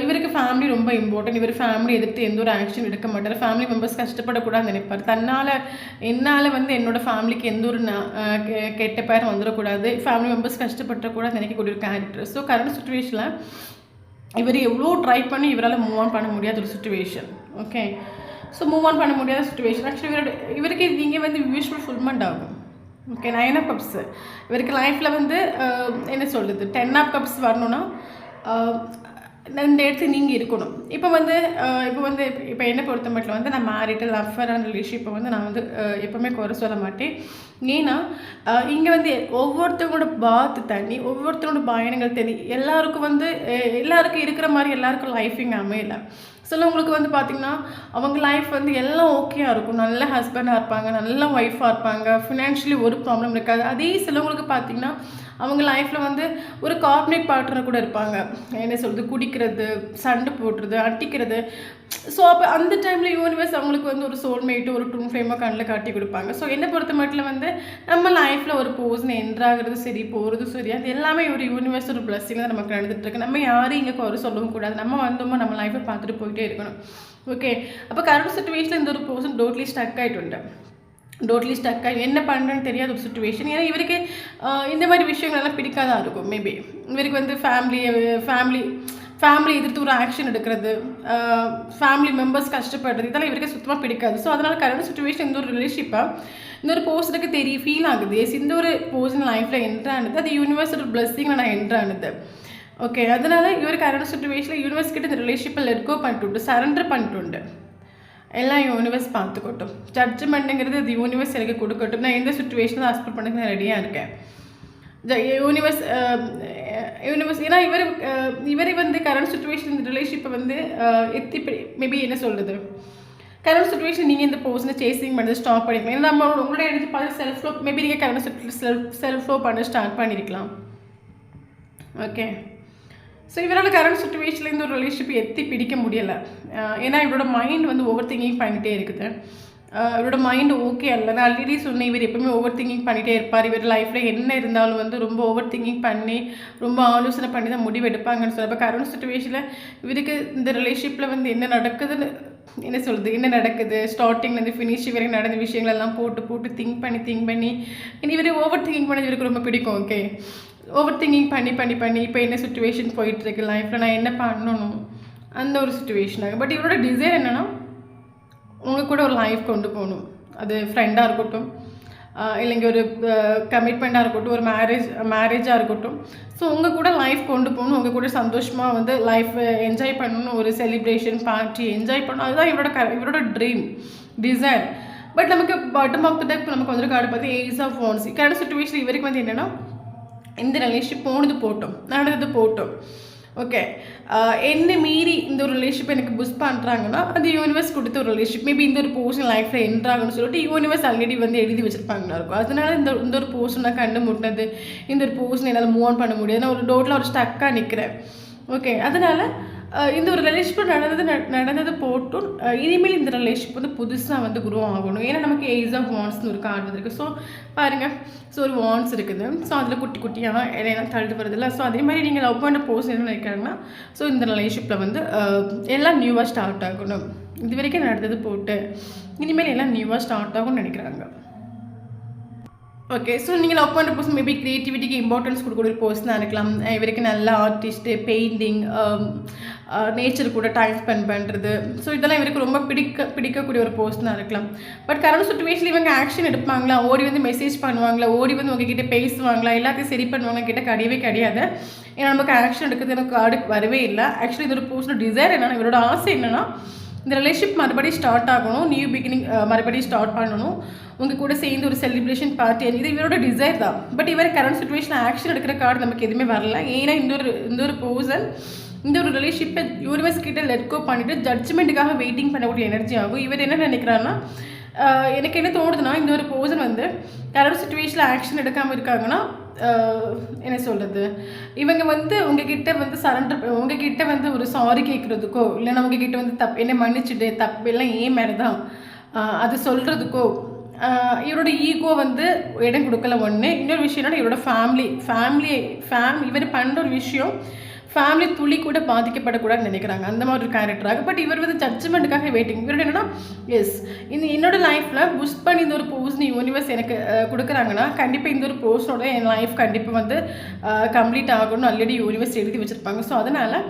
Speaker 1: இவருக்கு ஃபேமிலி ரொம்ப இம்பார்ட்டன்ட். இவர் ஃபேமிலி எதிர்த்து எந்த ஒரு ஆக்ஷன் எடுக்க மாட்டார். ஃபேமிலி மெம்பர்ஸ் கஷ்டப்படக்கூடாதுன்னு நினைப்பார். என்னால் என்னோடய ஃபேமிலிக்கு எந்த ஒரு கெட்ட பேர் வந்துடக்கூடாது, ஃபேமிலி மெம்பர்ஸ் கஷ்டப்படக்கூடாதுன்னு நினைக்கக்கூடிய ஒரு கேரக்டர். ஸோ கரண்ட் சுச்சுவேஷனில் இவர் எவ்வளோ ட்ரை பண்ணி இவரால் மூவ் ஆன் பண்ண முடியாத ஒரு situation. Okay, so move on பண்ண முடியாத சுச்சுவேஷன். ஆக்சுவலி இவருக்கு இங்கே யூஸ்ஃபுல் ஃபுல்மெண்ட் ஆகும். ஓகே, 9 of Cups இவருக்கு லைஃப்பில் என்ன சொல்கிறது 10 of Cups வரணும்னா இந்த இடத்துக்கு நீங்கள் இருக்கணும். இப்போ என்னை பொறுத்த மட்டும் நான் மேரிட்டல் அஃபேரான ரிலேஷன்ஷிப்பை நான் எப்போவுமே குறை சொல்ல மாட்டேன். ஏன்னா இங்கே ஒவ்வொருத்தவங்களோட பாத்து தண்ணி, ஒவ்வொருத்தவங்களோட பயணங்கள் தண்ணி, எல்லாருக்கும் இருக்கிற மாதிரி எல்லாருக்கும் லைஃப் இங்கே அமையலை. சிலவங்களுக்கு பார்த்திங்கன்னா அவங்க லைஃப் எல்லாம் ஓகேயாக இருக்கும், நல்ல ஹஸ்பண்டாக இருப்பாங்க, நல்ல ஒய்ஃபாக இருப்பாங்க, ஃபினான்ஷியலி ஒரு ப்ராப்ளம் இருக்காது. அதே சிலவங்களுக்கு பார்த்திங்கன்னா அவங்க லைஃப்பில் ஒரு கார்பரேட் பார்ட்னர் கூட இருப்பாங்க. என்ன சொல்கிறது, குடிக்கிறது, சண்டை போடுறது, அட்டிக்கிறது. ஸோ அப்போ அந்த டைமில் யூனிவர்ஸ் அவங்களுக்கு ஒரு சோல்மேட்டு, ஒரு ட்வின் ஃப்ளேமாக கண்ணில் காட்டி கொடுப்பாங்க. ஸோ என்னை பொறுத்த மட்டும் நம்ம லைஃப்பில் ஒரு போர்ஷன் என்ட்ராகிறது சரி, போகிறது சரி, அது எல்லாமே ஒரு யூனிவர்ஸ் ஒரு பிளஸ்ஸிங் தான் நமக்கு நடந்துகிட்ருக்கு. நம்ம யாரும் இங்கே குறை சொல்லவும் கூடாது. நம்ம வந்தோமோ நம்ம லைஃப்பை பார்த்துட்டு போயிட்டே இருக்கணும். ஓகே, அப்போ கரண்ட் சுச்சுவேஷனில் இந்த ஒரு போர்ஷன் டோட்லி ஸ்டக் ஆகிட்டு என்ன பண்ணுறேன்னு தெரியாத ஒரு சுச்சுவேஷன். ஏன்னா இவருக்கு இந்த மாதிரி விஷயங்கள்லாம் பிடிக்காதான் இருக்கும். மேபி இவருக்கு ஃபேமிலி எதிர்த்து ஒரு ஆக்ஷன் எடுக்கிறது, ஃபேமிலி மெம்பர்ஸ் கஷ்டப்படுறது, இதெல்லாம் இவருக்கு சுத்தமாக பிடிக்காது. ஸோ அதனால் கரண்ட் சுச்சுவேஷன் இந்த ஒரு ரிலேஷன்ஷிப்பாக இந்த ஒரு போர்ஷனுக்கு ஃபீல் ஆகுது. இந்த ஒரு போர்ஷன் லைஃப்பில் என்ட்ரானது அது யூனிவர்ஸ் ஒரு பிளஸ்ஸிங்கில் நான் என்ட்ரானது. ஓகே, அதனால் இவர் கரண்ட் சுச்சுவேஷனில் யூனிவர்ஸ் கிட்ட இந்த ரிலேஷன்ஷிப்பை லெட் கோ பண்ணிட்டு சரண்டர் பண்ணிட்டு எல்லாம் யூனிவர்ஸ் பார்த்துக்கட்டும். ஜட்ஜ்மெண்ட்டுங்கிறது அது யூனிவர்ஸ் எனக்கு கொடுக்கட்டும். நான் எந்த சுச்சுவேஷனில் ஹாஸ்பிட்டல் பண்ண நான் ரெடியாக இருக்கேன். யூனிவர்ஸ் ஏன்னா இவர் கரண்ட் சுச்சுவேஷன் இந்த ரிலேஷன்ஷிப்பை மேபி என்ன சொல்கிறது, கரண்ட் சுச்சுவேஷன் நீங்கள் இந்த போர்ஷனை சேசிங் பண்ணி ஸ்டாப் பண்ணிக்கலாம். ஏன்னா நம்ம உங்களோட எடுத்து பார்த்து செல்ஃப் ஃப்ளோ மேபி நீங்கள் கரண்ட் சுச்சுவேஷன் செல்ஃப் ஃப்ளோ பண்ண ஸ்டார்ட் பண்ணியிருக்கலாம். ஓகே, ஸோ இவரால் கரண்ட் சுச்சுவேஷனில் இந்த ஒரு ரிலேஷன்ஷிப் பிடிக்க முடியலை. ஏன்னா இவரோட மைண்ட் ஓவர் திங்கிங் பண்ணிகிட்டே இருக்குது. இவரோட மைண்டு ஓகே இல்லை. நான் ஆல்ரெடி சொன்னேன், இவர் எப்பவுமே ஓவர் திங்கிங் பண்ணிகிட்டே இருப்பார். இவர் லைஃப்பில் என்ன இருந்தாலும் ரொம்ப ஓவர் திங்கிங் பண்ணி ரொம்ப ஆலோசனை பண்ணி தான் முடிவு எடுப்பாங்கன்னு சொல்லி. அப்போ கரண்ட் சுச்சுவேஷனில் இவருக்கு இந்த ரிலேஷன்ஷிப்பில் என்ன நடக்குதுன்னு என்ன நடக்குது ஸ்டார்டிங்லேருந்து ஃபினிஷ் வரைக்கும் நடந்த விஷயங்களெல்லாம் போட்டு திங்க் பண்ணி இவர் ஓவர் திங்கிங் பண்ணது இவருக்கு ரொம்ப பிடிக்கும். ஓகே, ஓவர் திங்கிங் பண்ணி இப்போ என்ன சுச்சுவேஷன் போயிட்டுருக்கு லைஃப்பில், நான் என்ன பண்ணணும், அந்த ஒரு சுச்சுவேஷனாக. பட் இவரோட டிசைர் என்னென்னா உங்கள் கூட ஒரு லைஃப் கொண்டு போகணும். அது ஃப்ரெண்டாக இருக்கட்டும், இல்லைங்க ஒரு கமிட்மெண்ட்டாக இருக்கட்டும், ஒரு மேரேஜாக இருக்கட்டும். ஸோ உங்கள் கூட லைஃப் கொண்டு போகணும், உங்கள் கூட சந்தோஷமாக லைஃப் என்ஜாய் பண்ணணும், ஒரு செலிப்ரேஷன் பார்ட்டி என்ஜாய் பண்ணணும். அதுதான் இவரோட ட்ரீம் டிசைர். பட் நமக்கு பாட்டம் ஆஃப் த டெக் நமக்கு கார்டு பார்த்து ace of wands. Current situation இவருக்கு என்னென்னா இந்த ரிலேஷன்ஷிப் நடந்தது போட்டோம். ஓகே, என்ன மீறி இந்த ஒரு ரிலேஷன்ஷிப் எனக்கு புஷ் பண்ணுறாங்கன்னா அது யூனிவர்ஸ் கொடுத்த ஒரு ரிலேஷன்ஷிப். மேபி இந்த ஒரு போர்ஷன் லைஃப்பில் என்ட்ராகணும்னு சொல்லிட்டு யூனிவர்ஸ் ஆல்ரெடி எழுதி வச்சுருப்பாங்களா இருக்கும். அதனால இந்த ஒரு போர்ஷன் நான் கண்டு முட்டினது, இந்த ஒரு போர்ஷன் என்னால் மூவ் ஆன் பண்ண முடியாது. நான் ஒரு டோட்டில் ஒரு ஸ்டக்காக நிற்கிறேன். ஓகே, அதனால் இந்த ஒரு ரிலேஷன்ஷிப் நடந்தது போட்டும் இனிமேல் இந்த ரிலேஷன்ஷிப் புதுசாக குரோ ஆகணும். ஏன்னா நமக்கு ஏஸ் ஆஃப் வான்ஸ்னு ஒரு கார்டு இருக்குது. ஸோ பாருங்கள், ஸோ ஒரு வான்ஸ் இருக்குது. ஸோ அதில் குட்டியாக எல்லாம் தள்ளிட்டு வருதில்ல. ஸோ அதே மாதிரி நீங்கள் லவ் பண்ண போர்ஸ் என்ன நினைக்கிறாங்கன்னா, ஸோ இந்த ரிலேஷன்ஷிப்பில் எல்லாம் நியூவாக ஸ்டார்ட் ஆகணும். இது வரைக்கும் நடந்தது போட்டு இனிமேல் எல்லாம் நியூவாக ஸ்டார்ட் ஆகும்னு நினைக்கிறாங்க. ஓகே, ஸோ நீங்கள் லவ் பண்ணுற பர்சன் மேபி க்ரியேட்டிவிட்டிக்கு இம்பார்ட்டன்ஸ் கொடுக்கக்கூடிய ஒரு பர்சனாக இருக்கலாம். இவருக்கு நல்ல ஆர்டிஸ்ட்டு, பெயிண்டிங், நேச்சர் கூட டைம் ஸ்பெண்ட் பண்ணுறது. ஸோ இதெல்லாம் இவருக்கு ரொம்ப பிடிக்கக்கூடிய ஒரு பர்சனாக இருக்கலாம். பட் கரண்ட் சுச்சுவேஷனில் இவங்க ஆக்ஷன் எடுப்பாங்களா, ஓடி மெசேஜ் பண்ணுவாங்களா, ஓடி உங்ககிட்ட பேசுவாங்களா, எல்லாத்தையும் சரி பண்ணுவாங்க கிட்ட கிடையாது. ஏன்னா நமக்கு ஆக்ஷன் எடுக்கிறது எனக்கு கார்டு வரவே இல்லை. ஆக்சுவலி இது ஒரு பர்சனோட டிசைர் என்னென்னா, இவரோட ஆசை என்னென்னா இந்த ரிலேஷன்ஷிப் மறுபடியும் ஸ்டார்ட் ஆகணும், நியூ பிகினிங் மறுபடியும் ஸ்டார்ட் பண்ணணும், உங்கள் கூட சேர்ந்து ஒரு செலிப்ரேஷன் பார்ட்டி. இது இவரோட டிசைர் தான். பட் இவர் கரண்ட் சுச்சுவேஷன் ஆக்ஷன் எடுக்கிற கார்டு நமக்கு எதுவுமே வரல. ஏன்னா இந்த ஒரு பர்சன் இந்த ஒரு ரிலேஷன்ஷிப்பை யூனிவர்ஸ் கிட்ட லெட் கோ பண்ணிவிட்டு ஜட்ஜ்மெண்ட்டுக்காக வெயிட்டிங் பண்ணக்கூடிய எனர்ஜி ஆகும். இவர் என்ன நினைக்கிறாருன்னா, எனக்கு என்ன தோணுதுன்னா, இந்த ஒரு பர்சன் வந்து கரெக்ட் சுச்சுவேஷனில் ஆக்ஷன் எடுக்காமல் இருக்காங்கன்னா, என்ன சொல்கிறது, இவங்க வந்து உங்ககிட்ட வந்து உங்ககிட்ட வந்து ஒரு சாரி கேட்குறதுக்கோ, இல்லைன்னா உங்ககிட்ட வந்து என்ன மன்னிச்சுட்டு எல்லாம் ஏன் மேலே தான் அது சொல்கிறதுக்கோ இவரோட ஈகோ வந்து இடம் கொடுக்கல. ஒன்று. இன்னொரு விஷயம் என்னன்னா, இவரோட ஃபேமிலி இவர் பண்ணுற ஒரு விஷயம் ஃபேமிலி துளி கூட பாதிக்கப்படக்கூடாதுன்னு நினைக்கிறாங்க, அந்த மாதிரி ஒரு கேரக்டராக. பட் இவர் வந்து ஜட்ஜ்மெண்ட்டுக்காக வெயிட்டிங். இவரோட என்னன்னா, என்னோட லைஃப்பில் புஷ் பண்ணி இந்த ஒரு போஸ்ட் யூனிவர்ஸ் எனக்கு கொடுக்குறாங்கன்னா, கண்டிப்பாக இந்த ஒரு போஸ்டோட என் லைஃப் கண்டிப்பாக வந்து கம்ப்ளீட் ஆகணும்னு ஆல்ரெடி யூனிவர்ஸ் எழுதி வச்சுருப்பாங்க. ஸோ அதனால்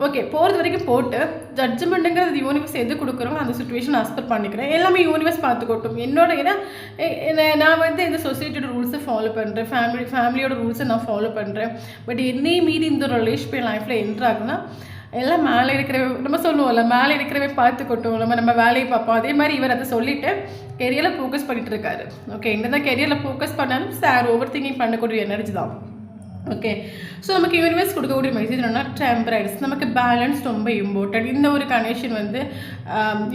Speaker 1: ஓகே, போகிறது வரைக்கும் போட்டு ஜட்ஜ்மெண்ட்டுங்கிறது யூனிவர்ஸ் எது கொடுக்குறோம் அந்த சுச்சுவேஷன் அக்செப்ட் பண்ணிக்கிறேன். எல்லாமே யூனிவர்ஸ் பார்த்துக்கட்டும். ஏன்னா நான் வந்து இந்த சொசைட்டியோட ரூல்ஸை ஃபாலோ பண்ணுறேன், ஃபேமிலியோட ரூல்ஸை நான் ஃபாலோ பண்ணுறேன். பட் என்னையும் மீறி இந்த ஒரு ரிலேஷன்ஷிப் என் லைஃப்பில் என்ட்ராகுன்னா, எல்லாம் மேலே இருக்கிறவ நம்ம சொல்லுவோம்ல, மேலே இருக்கிறவே பார்த்துக்கட்டும், நம்ம வேலையை பார்ப்போம். அதே மாதிரி இவர் அதை சொல்லிவிட்டு கெரியரில் ஃபோக்கஸ் பண்ணிகிட்டு இருக்காரு. ஓகே, என்ன தான் கெரியரில் ஃபோக்கஸ் பண்ணாலும் சார் ஓவர் திங்கிங் பண்ணக்கூடிய எனர்ஜி தான். ஓகே, ஸோ நமக்கு யூனிவர்ஸ் கொடுக்கக்கூடிய மெசேஜ் என்னென்னா, டெம்பரன்ஸ், நமக்கு பேலன்ஸ் ரொம்ப இம்பார்ட்டன்ட். இந்த ஒரு கனெக்ஷன் வந்து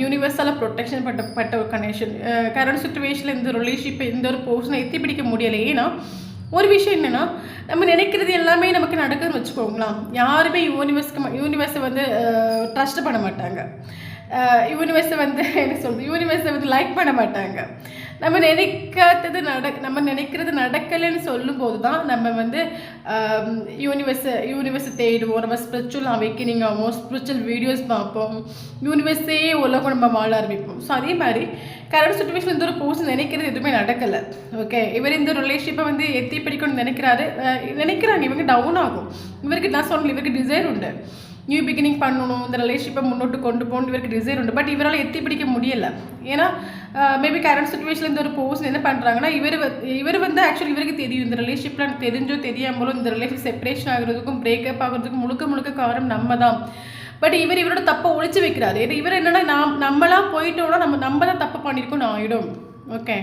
Speaker 1: யூனிவர்ஸால் ப்ரொடெக்ஷன் பட்ட ஒரு கனெக்ஷன். கரண்ட் சுச்சுவேஷனில் இந்த ரிலேஷன்ஷிப்பை இந்த ஒரு போர்ஷனை எத்தி பிடிக்க முடியலை. ஏன்னா ஒரு விஷயம் என்னென்னா, நம்ம நினைக்கிறது எல்லாமே நமக்கு நடக்குதுன்னு வச்சுக்கோங்களா. யாருமே யூனிவர்ஸை வந்து ட்ரஸ்ட் பண்ண மாட்டாங்க. யூனிவர்ஸை வந்து என்ன சொல்கிறது, யூனிவர்ஸை வந்து லைக் பண்ண மாட்டாங்க. நம்ம நினைக்கிறது நடக்கலைன்னு சொல்லும்போது தான் நம்ம வந்து யூனிவர்ஸை தேடுவோம். நம்ம ஸ்பிரிச்சுவல் அவேக்கனிங் ஆகும், ஸ்பிரிச்சுவல் வீடியோஸ் பார்ப்போம், யூனிவர்ஸே உலகம் நம்ம வாழ ஆரம்பிப்போம். ஸோ அதே மாதிரி கரண்ட் சுச்சுவேஷன் இந்த ஒரு போர்ஸ் நினைக்கிறது எதுவுமே நடக்கலை. ஓகே, இவர் இந்த ரிலேஷன்ஷிப்பை வந்து எத்தி பிடிக்கணும்னு நினைக்கிறாங்க. இவங்க டவுன் ஆகும். இவருக்கு நான் சொல்லல, இவருக்கு டிசைர் உண்டு, நியூ பிகினிங் பண்ணணும், இந்த ரிலேஷன்ஷிப்பை முன்னோட்டு கொண்டு போகணும், இவருக்கு டிசைர் உண்டு. பட் இவரால் எத்தி பிடிக்க முடியலை. ஏன்னா மேபி கரண்ட் சுச்சுவேஷனில் இந்த ஒரு போர்ஸ் என்ன பண்ணுறாங்கன்னா, இவர் வந்து ஆக்சுவலி இவருக்கு தெரியும் இந்த ரிலேஷன்ஷிப்பில் தெரிஞ்சோ தெரியாமலோ இந்த ரிலேஷன் செப்பரேஷன் ஆகிறதுக்கும் பிரேக்கப் ஆகிறதுக்கும் முழுக்க காரணம் நம்ம தான். பட் இவரோட தப்பை ஒழிச்சு வைக்கிறாரு. இவர் என்னன்னா, நம்மளாம் போயிட்டோம்னா நம்ம தான் தப்பு பண்ணியிருக்கோம்னு ஆகிடும். ஓகே,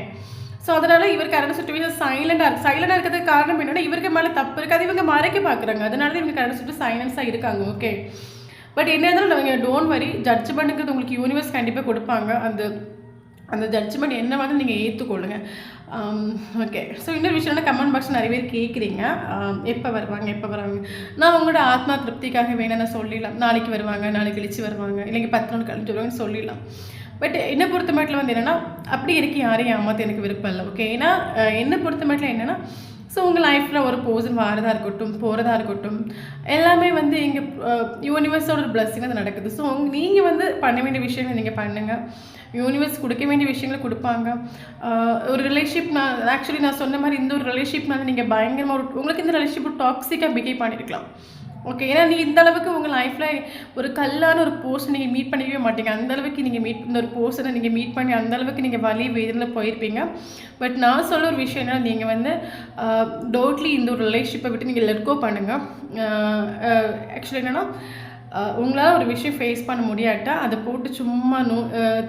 Speaker 1: ஸோ அதனால் இவர் கரண்ட் சுச்சுவேஷன் சைலண்டாக இருக்கிறதுக்கு காரணம் என்னென்னா, இவருக்கு மேலே தப்பு இருக்குது, அது இவங்க மறைக்க பார்க்குறாங்க. அதனால தான் இவங்க கரண்ட் சுச்சுவேஷன் சைலன்ஸாக இருக்காங்க. ஓகே, பட் என்ன இருந்தாலும் நீங்கள் டோன்ட் வரி, ஜட்ஜ்மெண்ட்டுங்கிறது உங்களுக்கு யூனிவர்ஸ் கண்டிப்பாக கொடுப்பாங்க. அந்த ஜட்ஜ்மெண்ட் என்ன வந்து நீங்கள் ஏற்றுக்கொள்ளுங்க. ஓகே, ஸோ இன்னொரு விஷயம் கமெண்ட் பாக்ஸ் நிறைய பேர் கேட்குறீங்க, எப்போ வருவாங்க. நான் உங்களோட ஆத்மா திருப்திக்காக வேணும்னு நான் சொல்லிடலாம். நாளைக்கு வருவாங்க, நாளைக்கு கழிச்சு வருவாங்க, இல்லைங்க 10 நாள் கழிச்சு வருவாங்கன்னு சொல்லிடலாம். பட் என்னை பொறுத்த மட்டும் வந்து என்னென்னா, அப்படி எனக்கு யாரையும் ஏமாற்ற எனக்கு விருப்பம் இல்லை. ஓகே, ஏன்னா என்னை பொறுத்த மட்டும் என்னென்னா, ஸோ உங்கள் லைஃப்பில் ஒரு பர்சன் வரதா இருக்கட்டும், போகிறதா இருக்கட்டும், எல்லாமே வந்து எங்கள் யூனிவர்ஸோட ஒரு பிளஸ்ஸிங் அது நடக்குது. ஸோ நீங்கள் வந்து பண்ண வேண்டிய விஷயங்கள் நீங்கள் பண்ணுங்கள். யூனிவர்ஸ் கொடுக்க வேண்டிய விஷயங்களை கொடுப்பாங்க. ஒரு ரிலேஷன்ஷிப் நான் சொன்ன மாதிரி இந்த ஒரு ரிலேஷன்ஷிப்னால நீங்கள் பயங்கரமாக உங்களுக்கு இந்த ரிலேஷன்ஷிப் டாக்ஸிக்காக பிஹேவ் பண்ணியிருக்கலாம். ஓகே, ஏன்னா நீ இந்த அளவுக்கு உங்கள் லைஃப்பில் ஒரு கல்லான ஒரு பர்சன் நீங்கள் மீட் பண்ணிக்கவே மாட்டீங்க. அந்தளவுக்கு நீங்கள் இந்த ஒரு பர்சனை நீங்கள் மீட் பண்ணி அந்தளவுக்கு நீங்கள் வலி வேதனையில் போயிருப்பீங்க. பட் நான் சொல்ல ஒரு விஷயம் என்னன்னா, நீங்கள் வந்து டோட்லி இந்த ஒரு ரிலேஷன்ஷிப்பை விட்டு நீங்கள் லெட் கோ பண்ணுங்கள். ஆக்சுவலி என்னென்னா, உங்களால் ஒரு விஷயம் ஃபேஸ் பண்ண முடியாட்டா அதை போட்டு சும்மா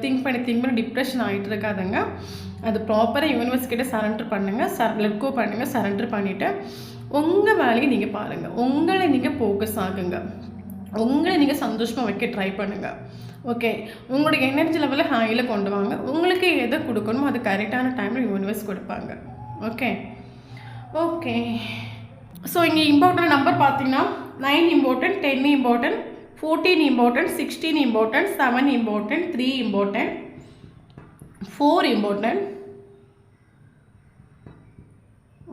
Speaker 1: திங்க் பண்ணி டிப்ரெஷன் ஆகிட்டு இருக்காதுங்க. அது ப்ராப்பராக யூனிவர்ஸ் கிட்ட சரண்டர் பண்ணுங்கள், லெட் கோ பண்ணுங்கள். சரண்டர் பண்ணிவிட்டு உங்கள் வேலையை நீங்கள் பாருங்கள், உங்களை நீங்கள் ஃபோக்கஸ் ஆகுங்க, உங்களை நீங்கள் சந்தோஷமாக வைக்க ட்ரை பண்ணுங்கள். ஓகே, உங்களுடைய எனர்ஜி லெவலில் ஹையில் கொண்டு வாங்க. உங்களுக்கு எதை கொடுக்கணுமோ அது கரெக்டான டைமில் யூனிவர்ஸ் கொடுப்பாங்க. ஓகே, ஸோ இங்கே இம்பார்ட்டன்ட் நம்பர் பார்த்தீங்கன்னா 9 important, 10 important, 14 important, 16 important, 7 important, 3 important, 4 important,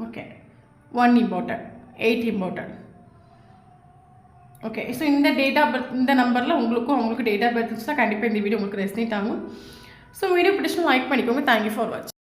Speaker 1: okay 1 important, 8 important. Okay, so இந்த டேட் ஆஃப் பர்த் இந்த நம்பரில் உங்களுக்கு டேட் ஆஃப் பர்த் இருந்துச்சுன்னா கண்டிப்பாக இந்த வீடியோ உங்களுக்கு ரெஸ்னேட் ஆகும். ஸோ வீடியோ பிடிச்சும் லைக் பண்ணிக்கோங்க. தேங்க்யூ ஃபார் வாட்சிங்.